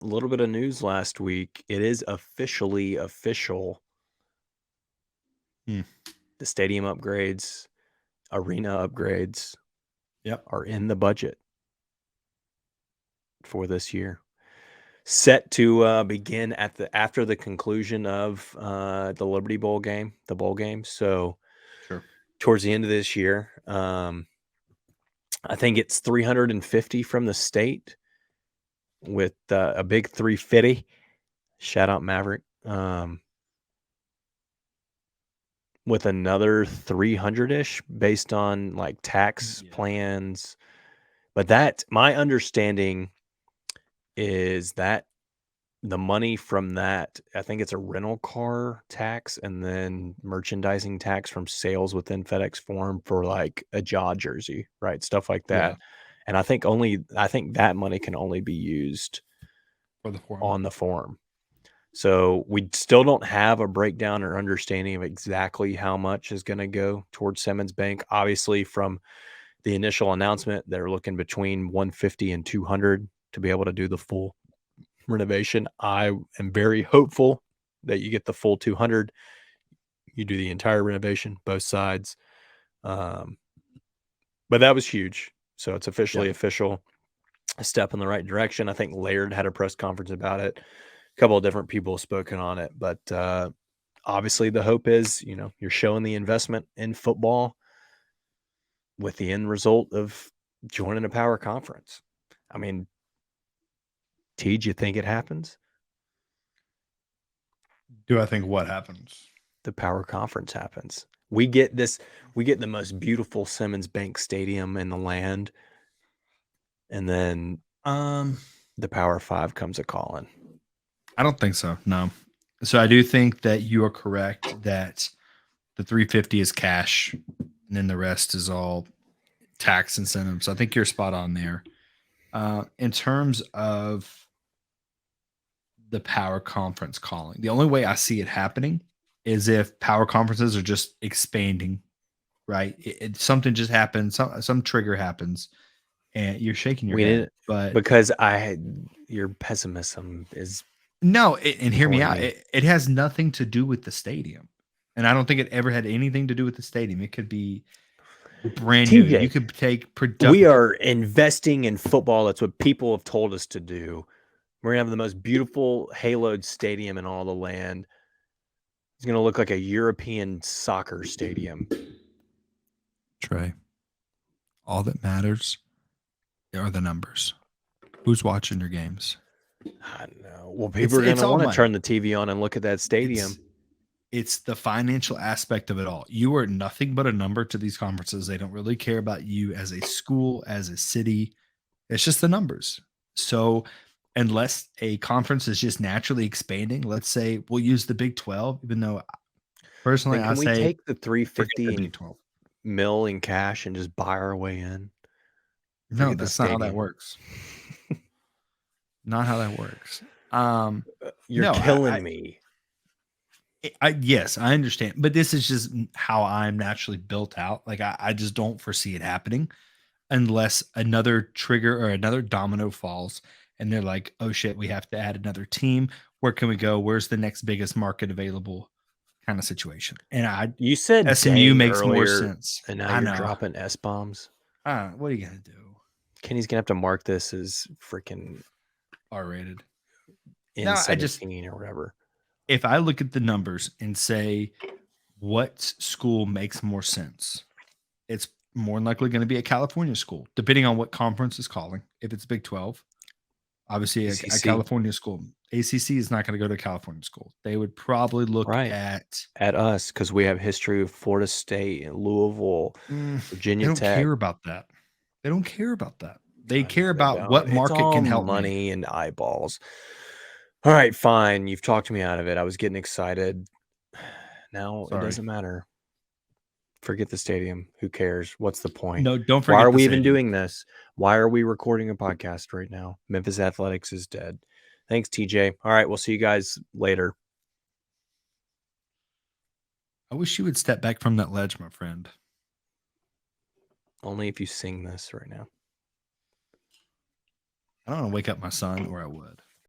a little bit of news last week. It is officially official. Hmm. The stadium upgrades, arena upgrades Yep. are in the budget for this year. Set to begin after the conclusion of the Liberty Bowl game, the bowl game. So Sure. towards the end of this year, I think it's 350 from the state with a big 350. Shout out Maverick. With another 300-ish based on like tax Yeah. plans. But that, my understanding is that the money from that, I think it's a rental car tax and then merchandising tax from sales within FedEx Forum for like a jaw jersey, right? Stuff like Yeah. that. And I think that money can only be used For the forum. on the forum. So we still don't have a breakdown or understanding of exactly how much is going to go towards Simmons Bank. Obviously, from the initial announcement, they're looking between 150 and 200 to be able to do the full renovation. I am very hopeful that you get the full 200. You do the entire renovation, both sides. But that was huge. So it's officially Yeah. official. A step in the right direction. I think Laird had a press conference about it. A couple of different people have spoken on it, but obviously the hope is, you're showing the investment in football with the end result of joining a power conference. I mean, T, do you think it happens? Do I think what happens? The power conference happens. We get the most beautiful Simmons Bank Stadium in the land, and then the Power Five comes a calling. I don't think so. No. So I do think that you are correct that the 350 is cash and then the rest is all tax incentives. I think you're spot on there. In terms of the power conference calling, the only way I see it happening is if power conferences are just expanding, right? Something just happens, some trigger happens, and you're shaking your We head. didn't But because your pessimism is no, and hear me killing out. me. It has nothing to do with the stadium. And I don't think it ever had anything to do with the stadium. It could be brand new. You TJ, could take we production. are investing in football. That's what people have told us to do. We're gonna have the most beautiful haloed stadium in all the land. It's gonna look like a European soccer stadium. Trey, all that matters are the numbers. Who's watching your games? I don't know. Well, It's people are it's gonna all want to money. turn the TV on and look at that stadium. It's the financial aspect of it all. You are nothing but a number to these conferences. They don't really care about you as a school, as a city. It's just the numbers. So unless a conference is just naturally expanding, let's say we'll use the Big 12, even though personally Then I can we say take the forget the 350 Big 12. mil in cash and just buy our way in? No, Forget the that's not how that stadium. works. Not how that works. You're No, killing me. yes, I understand, but this is just how I'm naturally built out. Like I just don't foresee it happening unless another trigger or another domino falls and they're like, oh shit, we have to add another team. Where can we go? Where's the next biggest market available kind of situation? And You said SMU dang makes more earlier, sense. and now I you're know. dropping S bombs. What are you gonna do? Kenny's gonna have to mark this as freaking R rated. No, I just N17 or whatever. if I look at the numbers and say what school makes more sense, it's more than likely going to be a California school, depending on what conference is calling. If it's Big 12, obviously a ACC, California school. ACC is not going to go to a California school. They would probably look right? at. At us because we have history of Florida State and Louisville, They Virginia don't Tech. care about that. They don't care about that. They I know care they about don't. what It's market all can help me. money and eyeballs. All right, fine. You've talked me out of it. I was getting excited. Now it Sorry. doesn't matter. Forget the stadium. Who cares? What's the point? No, don't Why are forget the we even stadium. doing this? Why are we recording a podcast right now? Memphis Athletics is dead. Thanks, TJ. All right, we'll see you guys later. I wish you would step back from that ledge, my friend. Only if you sing this right now. I don't want to wake up my son, or I would.